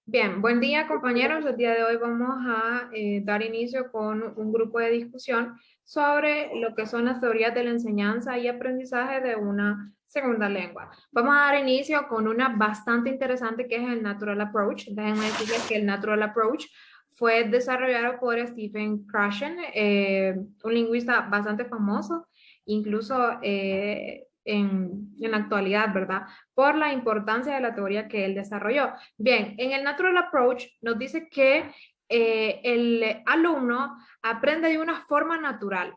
Bien, buen día compañeros. El día de hoy vamos a dar inicio con un grupo de discusión sobre lo que son las teorías de la enseñanza y aprendizaje de una segunda lengua. Vamos a dar inicio con una bastante interesante que es el Natural Approach. Déjenme decirles que el Natural Approach fue desarrollado por Stephen Krashen, un lingüista bastante famoso, incluso en la actualidad, ¿verdad? Por la importancia de la teoría que él desarrolló. Bien, en el Natural Approach nos dice que el alumno aprende de una forma natural,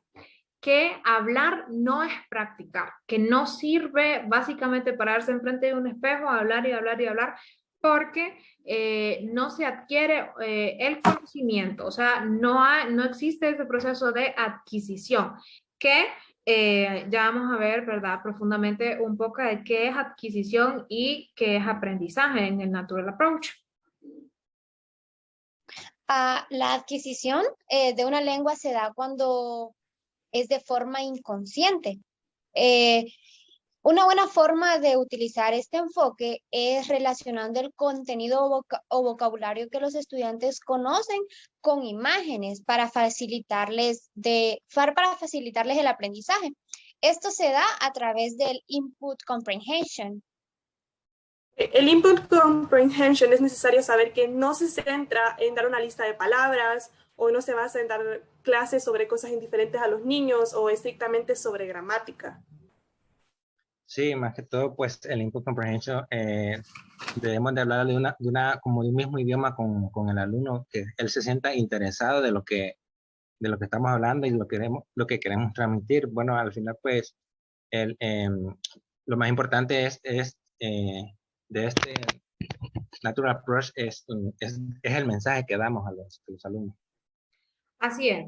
que hablar no es practicar, que no sirve básicamente pararse enfrente de un espejo, hablar y hablar y hablar, porque no se adquiere el conocimiento, o sea, no existe ese proceso de adquisición, que ya vamos a ver, ¿verdad?, profundamente un poco de qué es adquisición y qué es aprendizaje en el Natural Approach. La adquisición de una lengua se da cuando es de forma inconsciente. Eh, una buena forma de utilizar este enfoque es relacionando el contenido o vocabulario que los estudiantes conocen con imágenes para facilitarles el aprendizaje. Esto se da a través del input comprehension. El input comprehension es necesario saber que no se centra en dar una lista de palabras o no se basa en dar clases sobre cosas indiferentes a los niños o estrictamente sobre gramática. Sí, más que todo, pues el input comprehension, debemos de hablar como de un mismo idioma con el alumno, que él se sienta interesado de lo que estamos hablando y lo que queremos transmitir. Bueno, al final, pues, lo más importante de este Natural Approach es el mensaje que damos a los alumnos. Así es.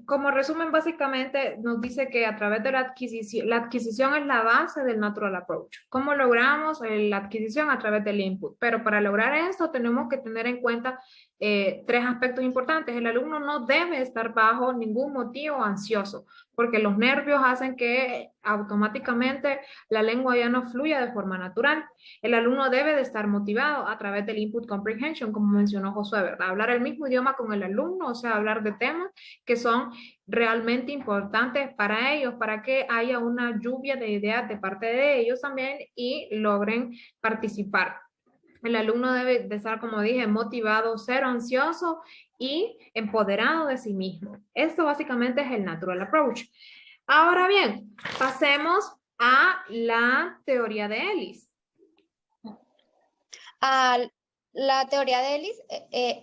Como resumen, básicamente nos dice que a través de la adquisición es la base del Natural Approach. ¿Cómo logramos la adquisición? A través del input. Pero para lograr esto tenemos que tener en cuenta tres aspectos importantes. El alumno no debe estar bajo ningún motivo ansioso, porque los nervios hacen que automáticamente la lengua ya no fluya de forma natural. El alumno debe de estar motivado a través del input comprehension, como mencionó Josué, ¿verdad? Hablar el mismo idioma con el alumno, o sea, hablar de temas que son realmente importantes para ellos, para que haya una lluvia de ideas de parte de ellos también y logren participar. El alumno debe de estar, como dije, motivado, cero ansioso y empoderado de sí mismo. Esto básicamente es el Natural Approach. Ahora bien, pasemos a la teoría de Ellis. La teoría de Ellis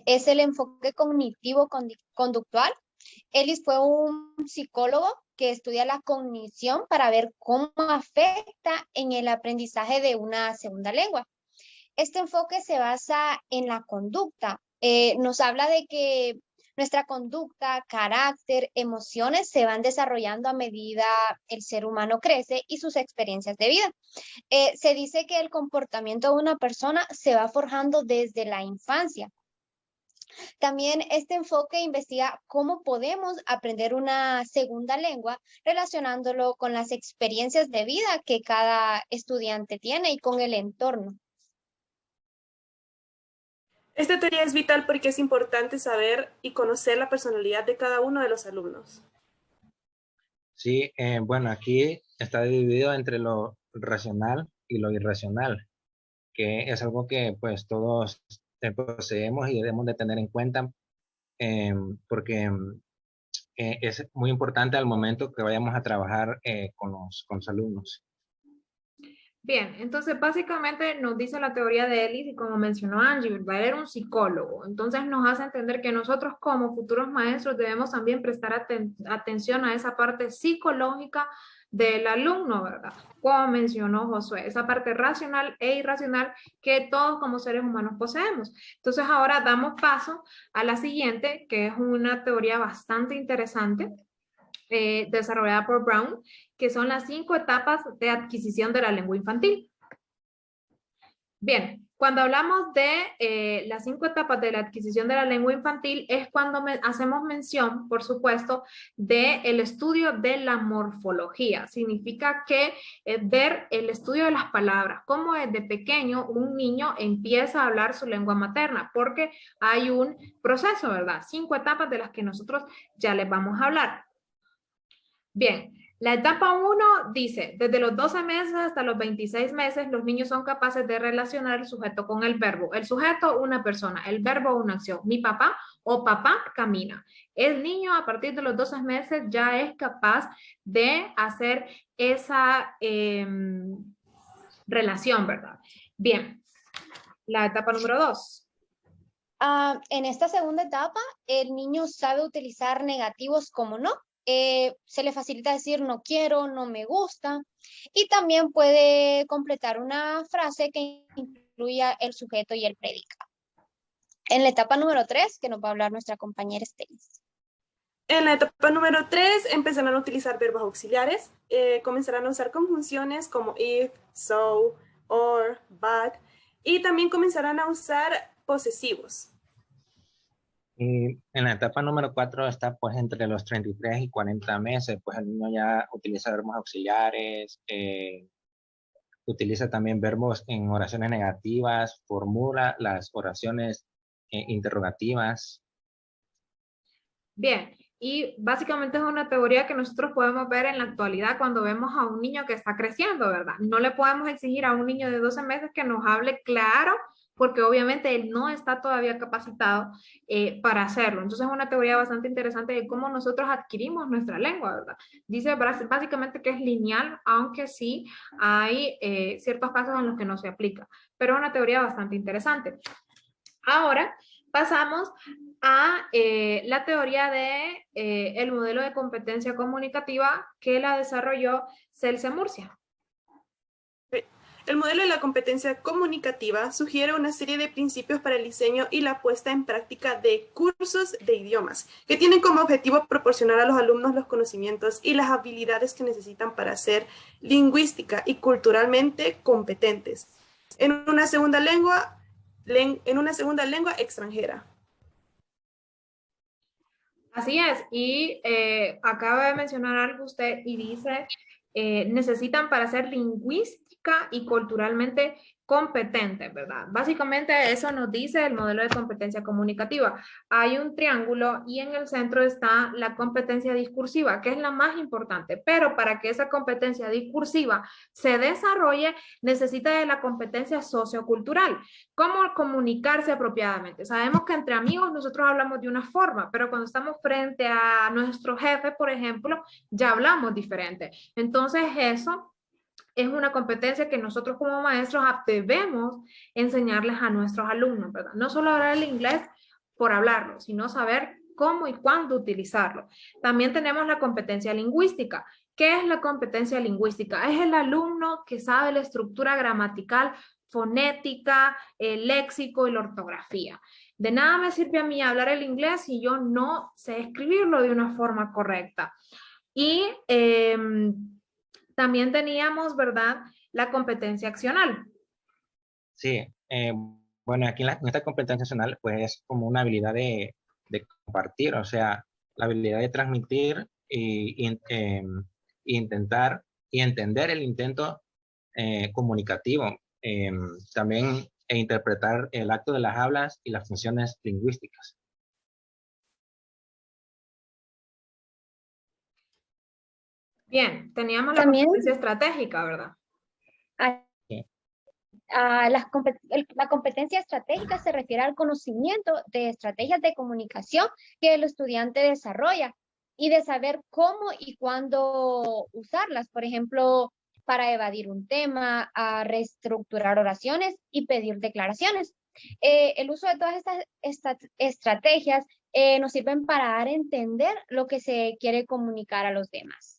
es el enfoque cognitivo-conductual. Ellis fue un psicólogo que estudia la cognición para ver cómo afecta en el aprendizaje de una segunda lengua. Este enfoque se basa en la conducta. Nos habla de que nuestra conducta, carácter, emociones se van desarrollando a medida el ser humano crece y sus experiencias de vida. Se dice que el comportamiento de una persona se va forjando desde la infancia. También este enfoque investiga cómo podemos aprender una segunda lengua relacionándolo con las experiencias de vida que cada estudiante tiene y con el entorno. Esta teoría es vital porque es importante saber y conocer la personalidad de cada uno de los alumnos. Sí, bueno, aquí está dividido entre lo racional y lo irracional, que es algo que pues todos poseemos y debemos de tener en cuenta, porque es muy importante al momento que vayamos a trabajar con los alumnos. Bien, entonces básicamente nos dice la teoría de Ellis y como mencionó Angie, ¿verdad? Era un psicólogo. Entonces nos hace entender que nosotros como futuros maestros debemos también prestar atención a esa parte psicológica del alumno, ¿verdad? Como mencionó Josué, esa parte racional e irracional que todos como seres humanos poseemos. Entonces ahora damos paso a la siguiente, que es una teoría bastante interesante desarrollada por Brown, que son las 5 etapas de adquisición de la lengua infantil. Bien, Cuando hablamos de las 5 etapas de la adquisición de la lengua infantil, es cuando hacemos mención, por supuesto, del estudio de la morfología. Significa que ver el estudio de las palabras, cómo desde pequeño un niño empieza a hablar su lengua materna, porque hay un proceso, ¿verdad? 5 etapas de las que nosotros ya les vamos a hablar. Bien, la etapa 1 dice, desde los 12 meses hasta los 26 meses, los niños son capaces de relacionar el sujeto con el verbo. El sujeto, una persona, el verbo, una acción. Mi papá o papá camina. El niño a partir de los 12 meses ya es capaz de hacer esa relación, ¿verdad? Bien, la etapa número 2. En esta segunda etapa, el niño sabe utilizar negativos como no. Se le facilita decir no quiero, no me gusta, y también puede completar una frase que incluya el sujeto y el predicado. En la etapa número 3, que nos va a hablar nuestra compañera Estelis. En la etapa número 3 empezarán a utilizar verbos auxiliares, comenzarán a usar conjunciones como if, so, or, but, y también comenzarán a usar posesivos. Y en la etapa número 4 está pues entre los 33 y 40 meses, pues el niño ya utiliza verbos auxiliares, utiliza también verbos en oraciones negativas, formula las oraciones interrogativas. Bien, y básicamente es una teoría que nosotros podemos ver en la actualidad cuando vemos a un niño que está creciendo, ¿verdad? No le podemos exigir a un niño de 12 meses que nos hable claro, porque obviamente él no está todavía capacitado para hacerlo. Entonces es una teoría bastante interesante de cómo nosotros adquirimos nuestra lengua, ¿verdad? Dice básicamente que es lineal, aunque sí hay ciertos casos en los que no se aplica, pero es una teoría bastante interesante. Ahora pasamos a la teoría de el modelo de competencia comunicativa que la desarrolló Celce Murcia. El modelo de la competencia comunicativa sugiere una serie de principios para el diseño y la puesta en práctica de cursos de idiomas, que tienen como objetivo proporcionar a los alumnos los conocimientos y las habilidades que necesitan para ser lingüística y culturalmente competentes en una segunda lengua extranjera. Así es, y acaba de mencionar algo usted y dice, necesitan para ser lingüística y culturalmente competentes, ¿verdad? Básicamente eso nos dice el modelo de competencia comunicativa. Hay un triángulo y en el centro está la competencia discursiva, que es la más importante, pero para que esa competencia discursiva se desarrolle, necesita de la competencia sociocultural. ¿Cómo comunicarse apropiadamente? Sabemos que entre amigos nosotros hablamos de una forma, pero cuando estamos frente a nuestro jefe, por ejemplo, ya hablamos diferente. Entonces eso es una competencia que nosotros como maestros debemos enseñarles a nuestros alumnos, ¿verdad? No solo hablar el inglés por hablarlo, sino saber cómo y cuándo utilizarlo. También tenemos la competencia lingüística. ¿Qué es la competencia lingüística? Es el alumno que sabe la estructura gramatical, fonética, el léxico y la ortografía. De nada me sirve a mí hablar el inglés si yo no sé escribirlo de una forma correcta. Y también teníamos, ¿verdad?, la competencia accional. Sí, bueno, aquí en esta competencia accional pues es como una habilidad de compartir, o sea, la habilidad de transmitir y intentar y entender el intento comunicativo, también interpretar el acto de las hablas y las funciones lingüísticas. Bien, teníamos la También competencia estratégica, ¿verdad? la competencia estratégica se refiere al conocimiento de estrategias de comunicación que el estudiante desarrolla y de saber cómo y cuándo usarlas. Por ejemplo, para evadir un tema, a reestructurar oraciones y pedir declaraciones. El uso de todas estas estrategias nos sirven para dar a entender lo que se quiere comunicar a los demás.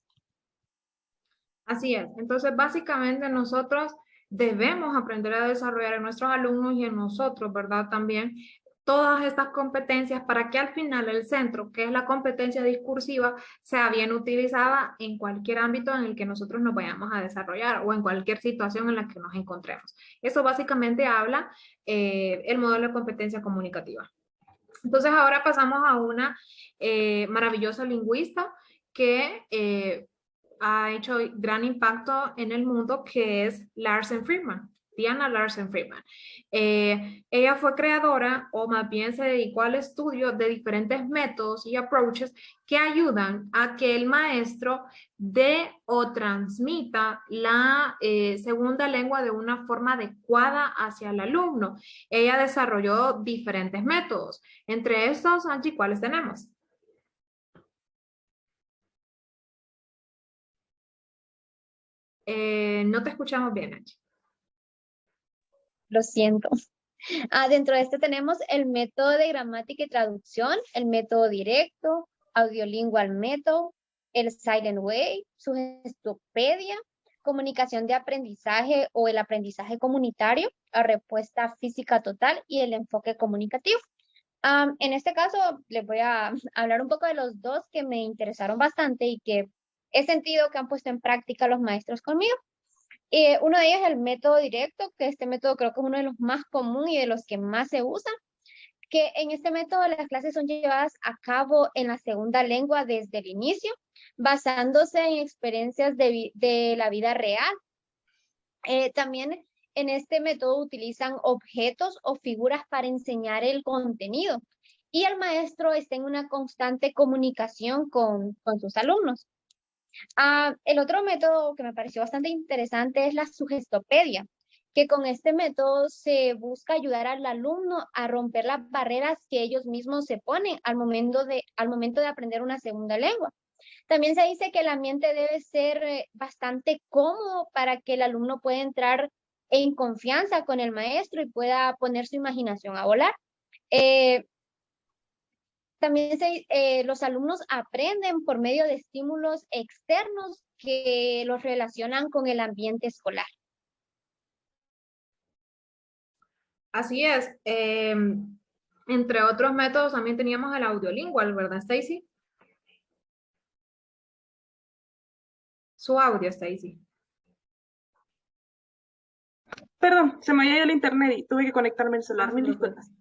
Así es. Entonces, básicamente nosotros debemos aprender a desarrollar en nuestros alumnos y en nosotros, ¿verdad? También todas estas competencias para que al final el centro, que es la competencia discursiva, sea bien utilizada en cualquier ámbito en el que nosotros nos vayamos a desarrollar o en cualquier situación en la que nos encontremos. Eso básicamente habla el modelo de competencia comunicativa. Entonces ahora pasamos a una maravillosa lingüista que ha hecho gran impacto en el mundo, que es Larsen Friedman. Diana Larsen Friedman. Ella fue creadora, o más bien se dedicó al estudio de diferentes métodos y approaches que ayudan a que el maestro dé o transmita la segunda lengua de una forma adecuada hacia el alumno. Ella desarrolló diferentes métodos. Entre estos, Angie, ¿cuáles tenemos? No te escuchamos bien, Angie. Lo siento. Dentro de este tenemos el método de gramática y traducción, el método directo, audiolingual método, el Silent Way, sugestopedia, comunicación de aprendizaje o el aprendizaje comunitario, la respuesta física total y el enfoque comunicativo. En este caso les voy a hablar un poco de los dos que me interesaron bastante y que he sentido que han puesto en práctica los maestros conmigo. Uno de ellos es el método directo, que este método creo que es uno de los más comunes y de los que más se usan, que en este método las clases son llevadas a cabo en la segunda lengua desde el inicio, basándose en experiencias de la vida real. También en este método utilizan objetos o figuras para enseñar el contenido y el maestro está en una constante comunicación con sus alumnos. El otro método que me pareció bastante interesante es la sugestopedia, que con este método se busca ayudar al alumno a romper las barreras que ellos mismos se ponen al momento de aprender una segunda lengua. También se dice que el ambiente debe ser bastante cómodo para que el alumno pueda entrar en confianza con el maestro y pueda poner su imaginación a volar. También los alumnos aprenden por medio de estímulos externos que los relacionan con el ambiente escolar. Así es. Entre otros métodos también teníamos el audiolingual, ¿verdad, Stacy? Su audio, Stacy. Perdón, se me había ido el internet y tuve que conectarme al celular. Mil disculpas.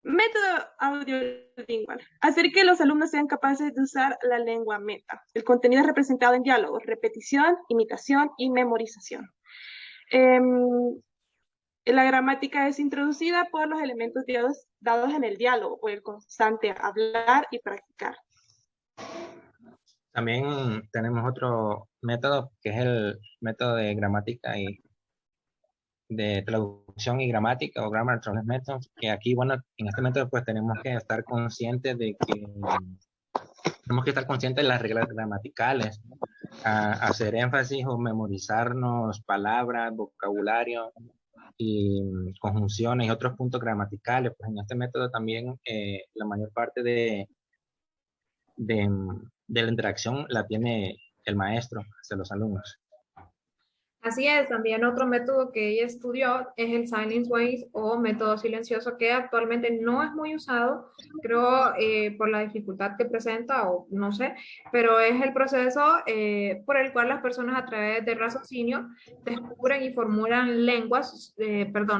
Método audiolingual. Hacer que los alumnos sean capaces de usar la lengua meta. El contenido es representado en diálogos, repetición, imitación y memorización. La gramática es introducida por los elementos dados en el diálogo, por el constante hablar y practicar. También tenemos otro método que es el método de gramática y de traducción y gramática o Grammar Translation Method, que aquí, bueno, en este método pues tenemos que estar conscientes de las reglas gramaticales, hacer énfasis o memorizarnos palabras, vocabulario y conjunciones y otros puntos gramaticales. Pues en este método también la mayor parte de la interacción la tiene el maestro hacia los alumnos. Así es, también otro método que ella estudió es el Silent Ways o método silencioso, que actualmente no es muy usado, creo por la dificultad que presenta o no sé, pero es el proceso por el cual las personas a través del raciocinio descubren y formulan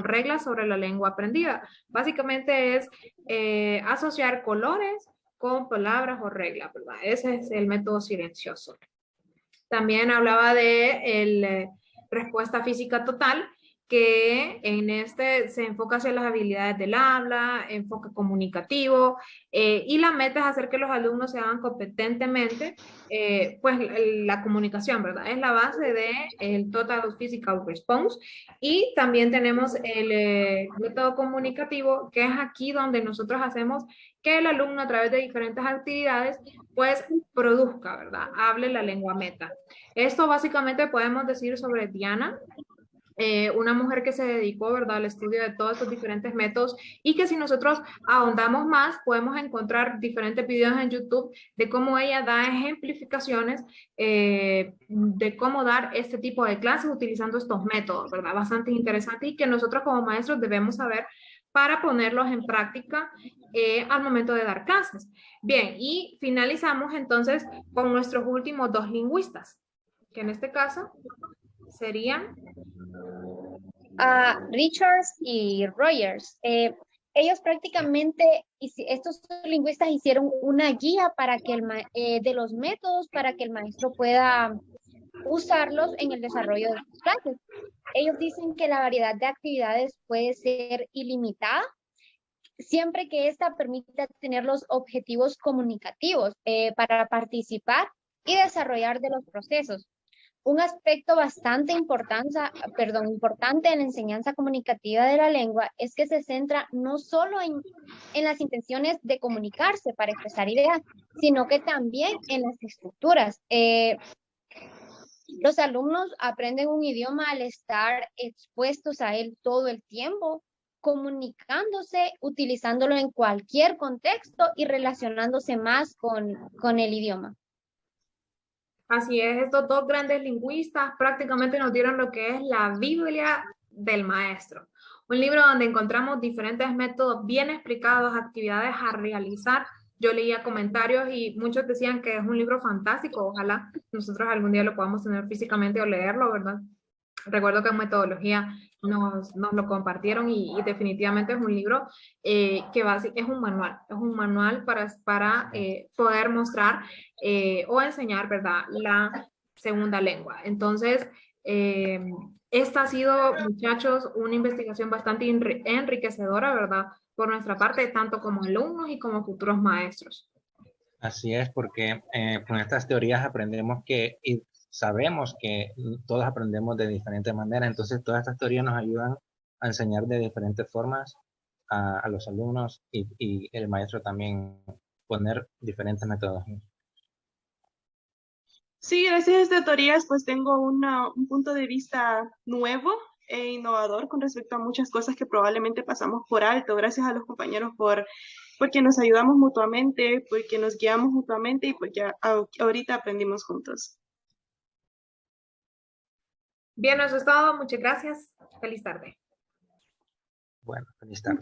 reglas sobre la lengua aprendida. Básicamente es asociar colores con palabras o reglas, ¿verdad? Ese es el método silencioso. También hablaba de respuesta física total, que en este se enfoca hacia las habilidades del habla, enfoque comunicativo, y la meta es hacer que los alumnos se hagan competentemente, pues la comunicación, ¿verdad? Es la base del Total Physical Response. Y también tenemos el método comunicativo, que es aquí donde nosotros hacemos que el alumno a través de diferentes actividades pues produzca, ¿verdad? Hable la lengua meta. Esto básicamente podemos decir sobre Diana, una mujer que se dedicó, ¿verdad?, al estudio de todos estos diferentes métodos y que si nosotros ahondamos más, podemos encontrar diferentes videos en YouTube de cómo ella da ejemplificaciones de cómo dar este tipo de clases utilizando estos métodos, ¿verdad? Bastante interesante y que nosotros como maestros debemos saber para ponerlos en práctica al momento de dar clases. Bien, y finalizamos entonces con nuestros últimos dos lingüistas, que en este caso serían... Richards y Rogers. Ellos prácticamente, estos lingüistas hicieron una guía para que de los métodos para que el maestro pueda usarlos en el desarrollo de sus clases. Ellos dicen que la variedad de actividades puede ser ilimitada, siempre que ésta permita tener los objetivos comunicativos para participar y desarrollar de los procesos. Un aspecto bastante importante en la enseñanza comunicativa de la lengua es que se centra no solo en las intenciones de comunicarse para expresar ideas, sino que también en las estructuras. Los alumnos aprenden un idioma al estar expuestos a él todo el tiempo, comunicándose, utilizándolo en cualquier contexto y relacionándose más con el idioma. Así es, estos dos grandes lingüistas prácticamente nos dieron lo que es la Biblia del maestro. Un libro donde encontramos diferentes métodos bien explicados, actividades a realizar. Yo leía comentarios y muchos decían que es un libro fantástico. Ojalá nosotros algún día lo podamos tener físicamente o leerlo, ¿verdad? Recuerdo que en metodología nos lo compartieron y definitivamente es un libro que es un manual para poder mostrar o enseñar, ¿verdad? La segunda lengua. Entonces, esta ha sido, muchachos, una investigación bastante enriquecedora, ¿verdad? Por nuestra parte, tanto como alumnos y como futuros maestros. Así es, porque con estas teorías aprendemos y sabemos que todos aprendemos de diferentes maneras, entonces todas estas teorías nos ayudan a enseñar de diferentes formas a los alumnos y el maestro también poner diferentes metodologías. Sí, gracias a estas teorías pues tengo un punto de vista nuevo e innovador con respecto a muchas cosas que probablemente pasamos por alto. Gracias a los compañeros porque nos ayudamos mutuamente, porque nos guiamos mutuamente y porque ahorita aprendimos juntos. Bien, eso es todo. Muchas gracias. Feliz tarde. Bueno, feliz tarde.